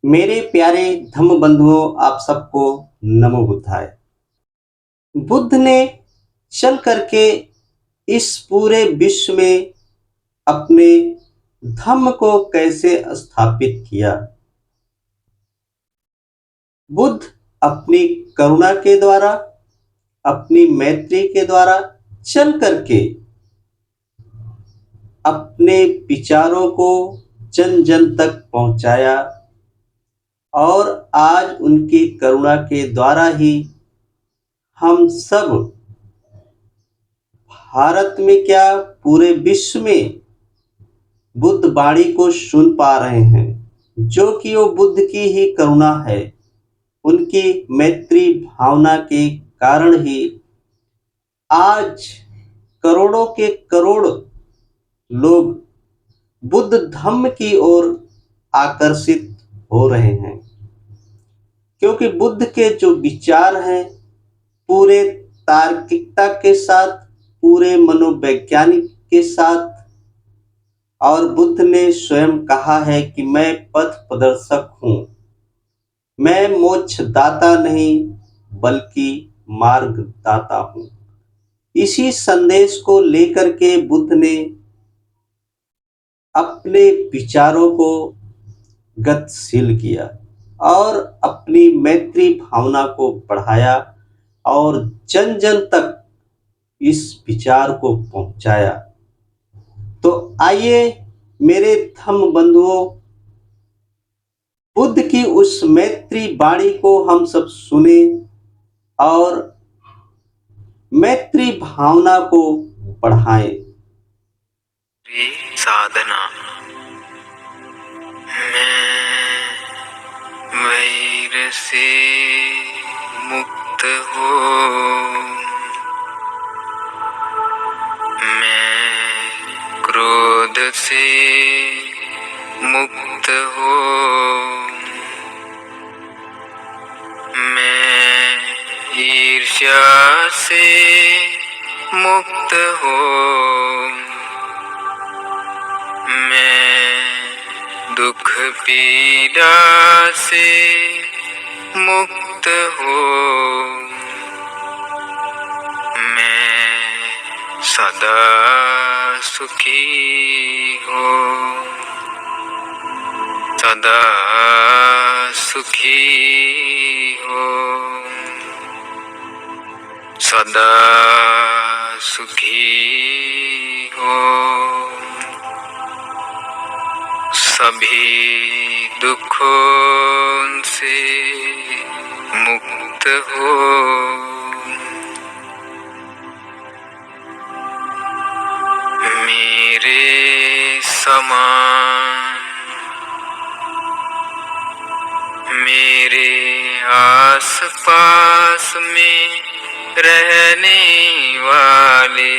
मेरे प्यारे धम्म बंधुओं, आप सबको नमो बुद्धाय। बुद्ध ने चल करके इस पूरे विश्व में अपने धम्म को कैसे स्थापित किया। बुद्ध अपनी करुणा के द्वारा, अपनी मैत्री के द्वारा चल करके अपने विचारों को जन जन तक पहुंचाया और आज उनकी करुणा के द्वारा ही हम सब भारत में क्या पूरे विश्व में बुद्ध वाणी को सुन पा रहे हैं, जो कि वो बुद्ध की ही करुणा है। उनकी मैत्री भावना के कारण ही आज करोड़ों के करोड़ लोग बुद्ध धम्म की ओर आकर्षित हो रहे हैं, क्योंकि बुद्ध के जो विचार हैं पूरे तार्किकता के साथ, पूरे मनोवैज्ञानिक के साथ, और बुद्ध ने स्वयं कहा है कि मैं पथ प्रदर्शक हूं, मैं मोक्ष दाता नहीं बल्कि मार्गदाता हूं। इसी संदेश को लेकर के बुद्ध ने अपने विचारों को गतिशील किया और अपनी मैत्री भावना को बढ़ाया और जन जन तक इस विचार को पहुंचाया। तो आइए मेरे धम्म बंधुओं, बुद्ध की उस मैत्री वाणी को हम सब सुने और मैत्री भावना को बढ़ाएं। साधना मैं वैर से मुक्त हो, मैं क्रोध से मुक्त हो, मैं ईर्ष्या से मुक्त हो, मैं दुख पीड़ा से मुक्त हो, मैं सदा सुखी हो, सदा सुखी हो, सदा सुखी हो, सभी दुखों से मुक्त हो, मेरे समान मेरे आस पास में रहने वाले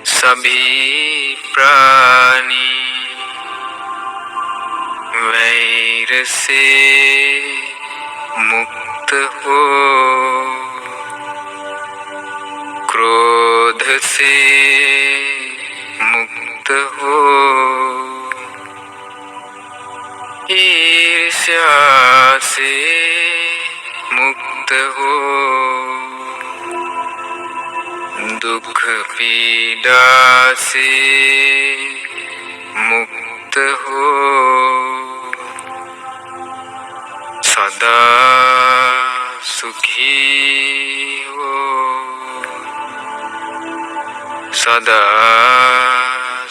सभी प्राणी वैर से मुक्त हो, क्रोध से मुक्त हो, ईर्ष्या से मुक्त हो, दुख पीड़ा से मुक्त हो, सदा सुखी हो, सदा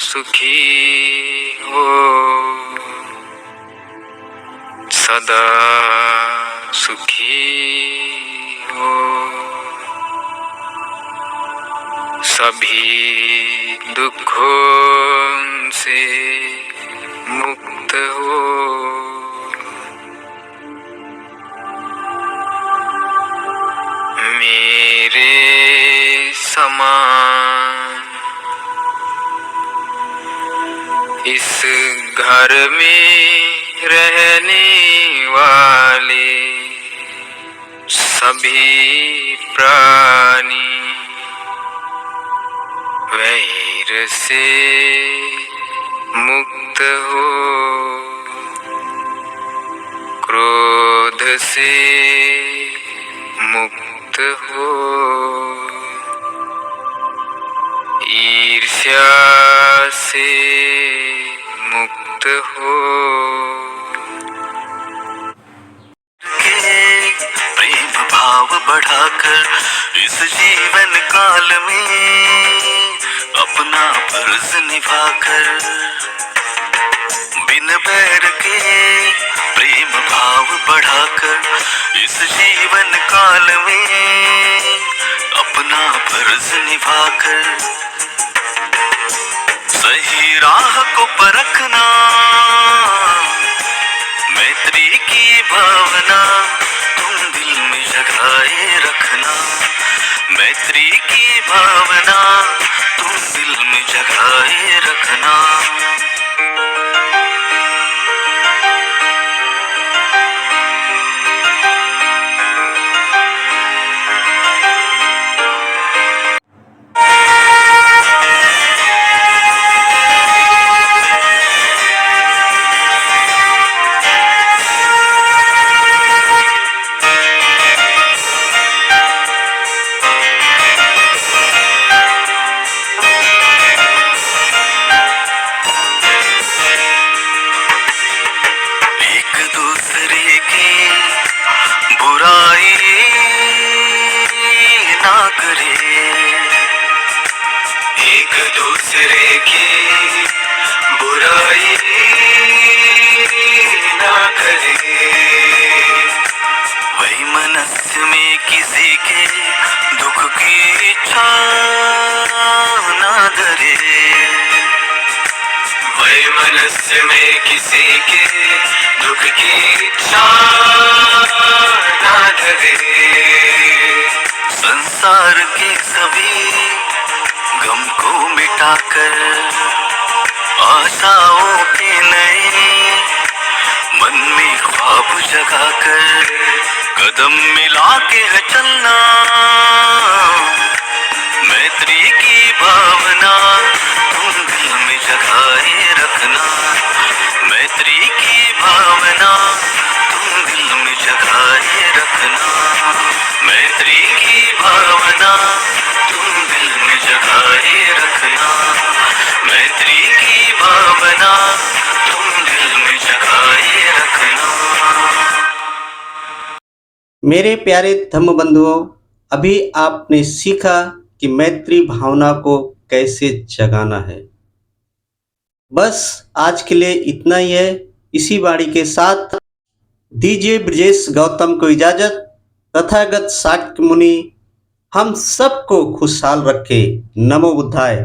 सुखी हो, सदा सुखी हो, सभी दुखों से मुक्त हो, मेरे समान इस घर में रहने वाले सभी प्राणी वैर से मुक्त हो, से मुक्त हो, ईर्ष्या से मुक्त हो, प्रेम भाव बढ़ाकर इस जीवन काल में अपना फर्ज निभाकर, बिन बैर के प्रेम भाव बढ़ाकर इस जीवन काल में अपना फर्ज निभाकर, सही राह को परखना, मैत्री की भावना तुम दिल में जगाए रखना, मैत्री की भावना तुम दिल में जगाए रखना। एक दूसरे की बुराई ना करे, वही मनस्य में किसी के दुख की इच्छा ना धरे, वही मनस्य में किसी के दुख की इच्छा ना धरे, संसार के सभी गम को मिटाकर आशाओं के नए मन में ख्वाब जगाकर कदम मिला के है चलना, मैत्री की भावना तुम दिल में जगाए रखना, मैत्री की भावना तुम दिल में जगाए रखना, मैत्री की भावना तुम दिल में जगाए रखना, मैत्री की भावना तुम दिल में जगाए रखना। मेरे प्यारे धम्म बंधुओं, अभी आपने सीखा कि मैत्री भावना को कैसे जगाना है। बस आज के लिए इतना ही है। इसी वाणी के साथ दीजिए ब्रजेश गौतम को इजाजत। तथागत शाक्य मुनि हम सबको खुशहाल रखे। नमो बुद्धाय।